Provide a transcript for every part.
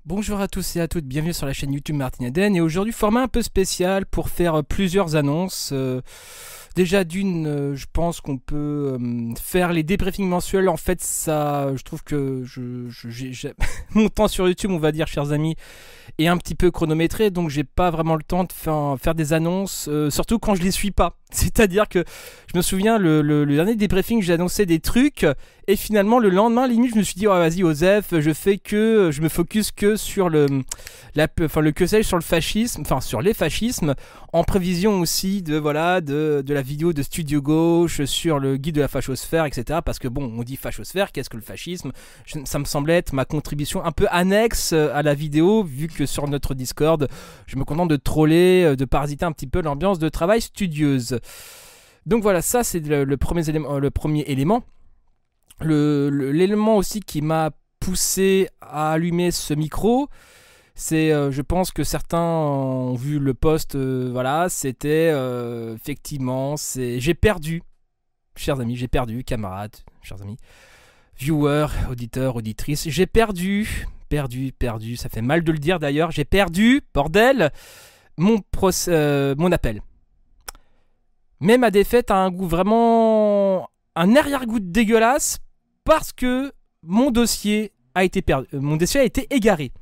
Bonjour à tous et à toutes, bienvenue sur la chaîne YouTube Martin Eden et aujourd'hui format un peu spécial pour faire plusieurs annonces. Déjà d'une, je pense qu'on peut faire les débriefings mensuels. En fait, ça, je trouve que mon temps sur YouTube, on va dire, chers amis, est un petit peu chronométré, donc j'ai pas vraiment le temps de faire des annonces, surtout quand je les suis pas. C'est-à-dire que je me souviens, le dernier débriefing, j'ai annoncé des trucs, et finalement, le lendemain, limite, je me suis dit, oh, vas-y, Osef, je me focus que sur que sais-je, sur le fascisme, enfin, sur les fascismes, en prévision aussi de la vidéo de Studio Gauche, sur le guide de la fachosphère, etc. Parce que bon, on dit fachosphère, qu'est-ce que le fascisme? Ça me semblait être ma contribution un peu annexe à la vidéo, vu que sur notre Discord, je me contente de troller, de parasiter un petit peu l'ambiance de travail studieuse. Donc voilà, ça c'est le premier élément. L'élément aussi qui m'a poussé à allumer ce micro, c'est, je pense que certains ont vu le post, voilà, c'était effectivement, j'ai perdu, chers amis, j'ai perdu, camarades, chers amis, viewers, auditeurs, auditrices, j'ai perdu, ça fait mal de le dire d'ailleurs, j'ai perdu, bordel, mon appel. Mais ma défaite a un goût vraiment, un arrière-goût dégueulasse, parce que mon dossier a été égaré.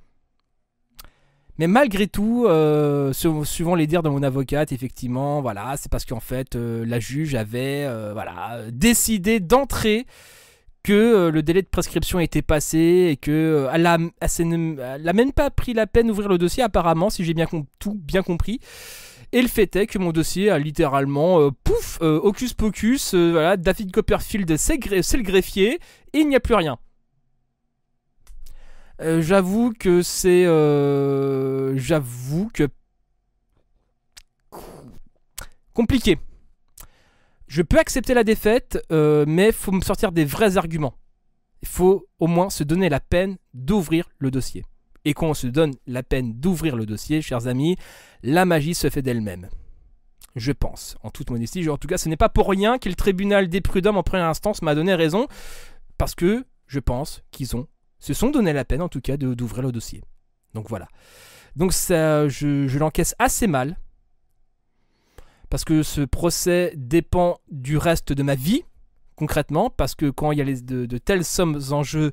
Mais malgré tout, suivant les dires de mon avocate, effectivement, voilà, c'est parce qu'en fait, la juge avait décidé d'entrer que le délai de prescription était passé et que elle a même pas pris la peine d'ouvrir le dossier apparemment, si j'ai tout bien compris. Et le fait est que mon dossier a littéralement, hocus pocus, voilà, David Copperfield c'est le greffier, et il n'y a plus rien. J'avoue que c'est... compliqué. Je peux accepter la défaite, mais il faut me sortir des vrais arguments. Il faut au moins se donner la peine d'ouvrir le dossier. Et quand on se donne la peine d'ouvrir le dossier, chers amis, la magie se fait d'elle-même. Je pense, en toute modestie. En tout cas, ce n'est pas pour rien que le tribunal des prud'hommes en première instance m'a donné raison, parce que je pense qu'ils se sont donné la peine, en tout cas, d'ouvrir le dossier. Donc voilà. Donc ça, je l'encaisse assez mal, parce que ce procès dépend du reste de ma vie, concrètement, parce que quand il y a de telles sommes en jeu,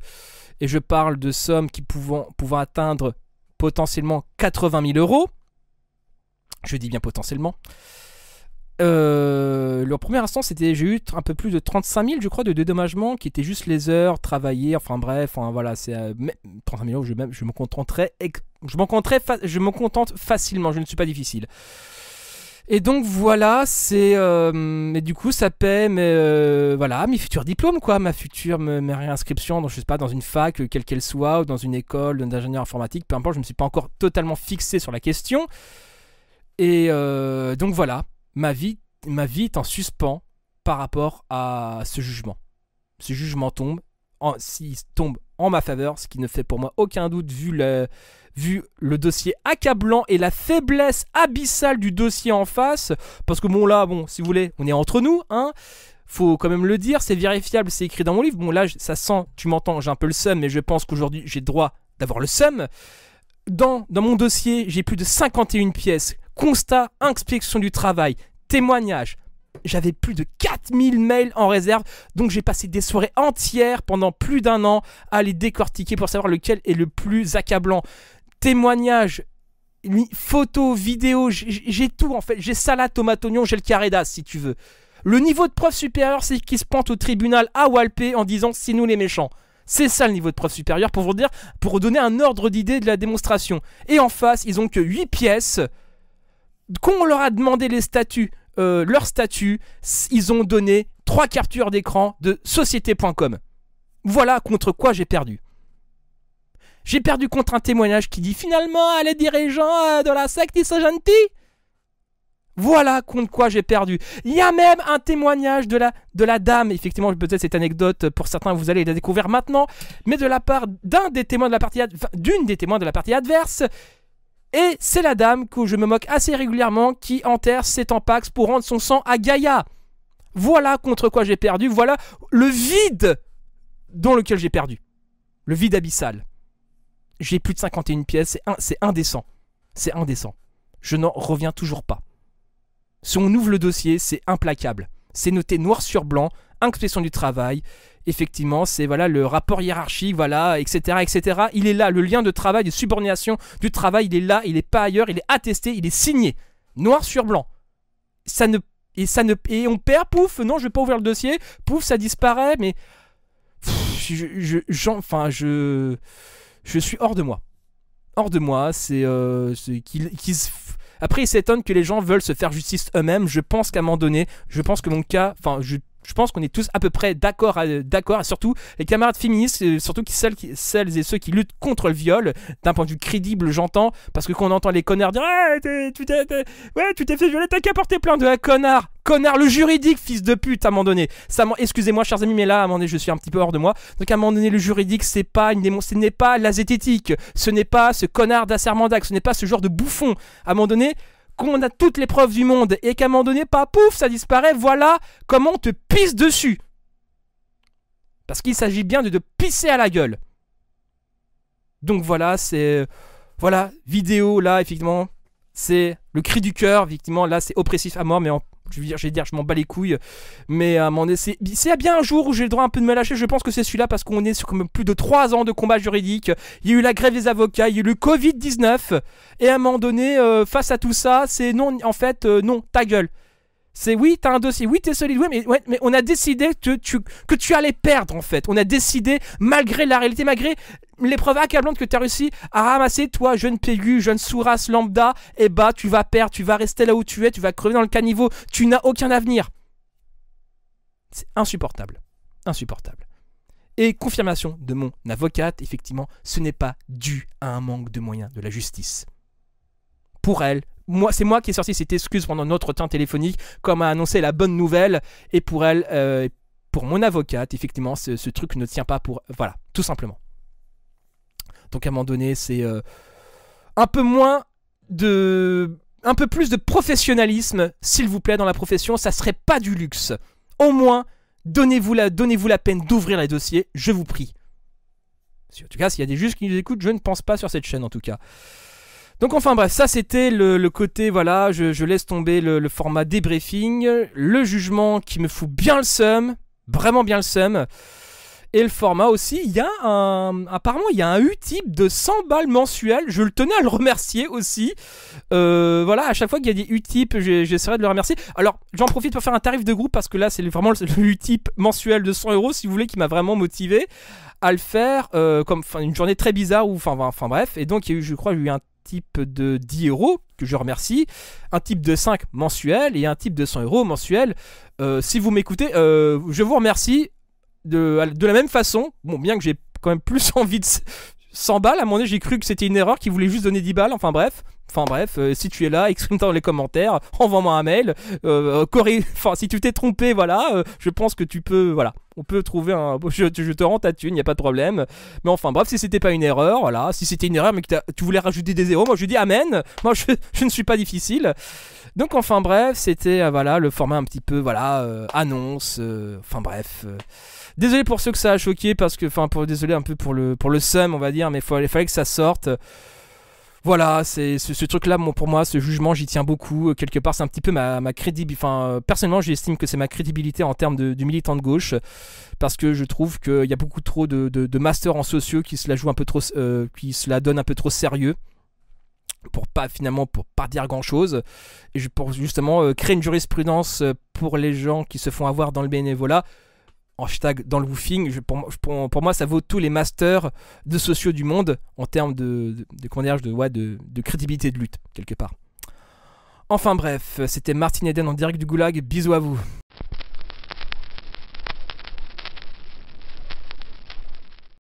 et je parle de sommes qui pouvant atteindre potentiellement 80 000 euros, je dis bien potentiellement, en première instance, j'ai eu un peu plus de 35 000, je crois, de dédommagement, qui étaient juste les heures travaillées, enfin bref, voilà, c'est 35 000 euros, je me contente facilement, je ne suis pas difficile. Et donc voilà, mais du coup ça paie voilà, mes futurs diplômes, quoi, mes réinscriptions dans, je sais pas, dans une fac, quelle qu'elle soit, ou dans une école d'ingénieur informatique, peu importe, je me suis pas encore totalement fixé sur la question. Et donc voilà, ma vie est en suspens par rapport à ce jugement. Ce jugement s'il tombe en ma faveur, ce qui ne fait pour moi aucun doute vu le dossier accablant et la faiblesse abyssale du dossier en face, parce que bon là, si vous voulez, on est entre nous, hein, faut quand même le dire, c'est vérifiable, c'est écrit dans mon livre, bon là, ça sent, tu m'entends, j'ai un peu le seum, mais je pense qu'aujourd'hui, j'ai le droit d'avoir le seum. Dans mon dossier, j'ai plus de 51 pièces, constat, inspection du travail, témoignage. J'avais plus de 4000 mails en réserve, donc j'ai passé des soirées entières pendant plus d'un an à les décortiquer pour savoir lequel est le plus accablant. Témoignages, photos, vidéos, j'ai tout en fait. J'ai salade, tomate, oignon, j'ai le carré d'as si tu veux. Le niveau de preuve supérieur, c'est qu'ils se pointent au tribunal à Walpé en disant c'est nous les méchants. C'est ça le niveau de preuve supérieur pour vous donner un ordre d'idée de la démonstration. Et en face, ils ont que 8 pièces. Quand on leur a demandé les statuts, leur statut, ils ont donné 3 captures d'écran de société.com. Voilà contre quoi j'ai perdu. J'ai perdu contre un témoignage qui dit finalement les dirigeants de la secte ils sont gentils. Voilà contre quoi j'ai perdu. Il y a même un témoignage de la dame, effectivement peut-être cette anecdote pour certains vous allez la découvrir maintenant, mais de la part d'une des témoins de la partie adverse. Et c'est la dame que je me moque assez régulièrement qui enterre ses tampax pour rendre son sang à Gaïa. Voilà contre quoi j'ai perdu, voilà le vide dans lequel j'ai perdu. Le vide abyssal. j'ai plus de 51 pièces, c'est indécent. C'est indécent. Je n'en reviens toujours pas. Si on ouvre le dossier, c'est implacable. C'est noté noir sur blanc, inspection du travail. Effectivement, c'est voilà le rapport hiérarchique, voilà, etc., etc. Il est là, le lien de travail, de subordination du travail, il est là, il n'est pas ailleurs, il est attesté, il est signé, noir sur blanc. Et on perd, pouf, non, je vais pas ouvrir le dossier, pouf, ça disparaît, mais je suis hors de moi. Hors de moi, après, il s'étonne que les gens veulent se faire justice eux-mêmes. Je pense qu'à un moment donné, je pense que mon cas, je pense qu'on est tous à peu près d'accord, et surtout les camarades féministes, surtout celles et ceux qui luttent contre le viol, d'un point de vue crédible, j'entends, parce que quand on entend les connards dire tu t'es fait violer, t'as qu'à porter plainte de la connard, le juridique, fils de pute, à un moment donné. Excusez-moi, chers amis, mais là, à un moment donné, je suis un petit peu hors de moi. Donc, à un moment donné, le juridique, ce n'est pas la zététique, ce n'est pas ce connard d'Assermandac, ce n'est pas ce genre de bouffon. À un moment donné, qu'on a toutes les preuves du monde et qu'à un moment donné, pas pouf, ça disparaît, voilà comment on te pisse dessus. Parce qu'il s'agit bien de te pisser à la gueule. Donc voilà, voilà, vidéo, là, effectivement, c'est le cri du cœur, effectivement, là, c'est oppressif à mort, mais je m'en bats les couilles. Mais à un moment donné, c'est bien un jour où j'ai le droit un peu de me lâcher. Je pense que c'est celui-là parce qu'on est sur comme plus de 3 ans de combat juridique. Il y a eu la grève des avocats, il y a eu le Covid-19. Et à un moment donné, face à tout ça, c'est non, en fait, non, ta gueule. C'est oui, t'as un dossier, oui, t'es solide, oui, mais on a décidé que tu allais perdre, en fait. On a décidé, malgré la réalité, malgré les preuves accablantes que tu as réussi à ramasser, toi, jeune PU, jeune sous-race lambda, eh bah, tu vas perdre, tu vas rester là où tu es, tu vas crever dans le caniveau, tu n'as aucun avenir. C'est insupportable. Insupportable. Et confirmation de mon avocate, effectivement, ce n'est pas dû à un manque de moyens de la justice. Pour elle, c'est moi qui ai sorti cette excuse pendant notre temps téléphonique, comme a annoncé la bonne nouvelle, et pour elle, pour mon avocate, effectivement, ce truc ne tient pas pour... Voilà, tout simplement. Donc à un moment donné, c'est un peu plus de professionnalisme, s'il vous plaît, dans la profession, ça serait pas du luxe. Au moins, donnez-vous la peine d'ouvrir les dossiers, je vous prie. En tout cas, s'il y a des juges qui nous écoutent, je ne pense pas sur cette chaîne, en tout cas. Donc enfin bref, ça c'était le côté, voilà, je laisse tomber le format débriefing, le jugement qui me fout bien le seum, vraiment bien le seum, et le format aussi, il y a apparemment il y a un Utip de 100 balles mensuel, je le tenais à le remercier aussi, voilà, à chaque fois qu'il y a des Utip, j'essaierai de le remercier. Alors j'en profite pour faire un tarif de groupe, parce que là c'est vraiment le Utip mensuel de 100 €, si vous voulez, qui m'a vraiment motivé à le faire, comme une journée très bizarre, enfin bref, et donc il y a eu, je crois, un type de 10 € que je remercie, un type de 5 mensuel et un type de 100 € mensuel. Si vous m'écoutez, je vous remercie de la même façon. Bon, bien que j'ai quand même plus envie de 100 balles, à un moment donné j'ai cru que c'était une erreur, qu'il voulait juste donner 10 balles, enfin bref, si tu es là, exprime dans les commentaires, envoie-moi un mail, si tu t'es trompé, voilà, je pense que tu peux, voilà, on peut trouver je te rends ta thune, y a pas de problème, mais enfin bref, si c'était pas une erreur, voilà, si c'était une erreur mais que tu voulais rajouter des zéros, moi je dis amen, moi je ne suis pas difficile. Donc enfin bref, c'était voilà le format un petit peu, voilà, annonce, enfin bref. Désolé pour ceux que ça a choqué, parce que, désolé un peu pour le seum, on va dire, mais il fallait que ça sorte. Voilà, c'est ce truc-là, pour moi, ce jugement, j'y tiens beaucoup. Quelque part, c'est un petit peu ma crédibilité. Enfin, personnellement, j'estime que c'est ma crédibilité en termes de militant de gauche, parce que je trouve qu'il y a beaucoup trop de masters en sociaux qui se la jouent un peu trop, qui se la donnent un peu trop sérieux, pour pas dire grand chose, et pour justement créer une jurisprudence pour les gens qui se font avoir dans le bénévolat. Hashtag dans le woofing, pour moi ça vaut tous les masters de sociaux du monde en termes de crédibilité de lutte, quelque part. Enfin bref, c'était Martin Eden en direct du Goulag, bisous à vous.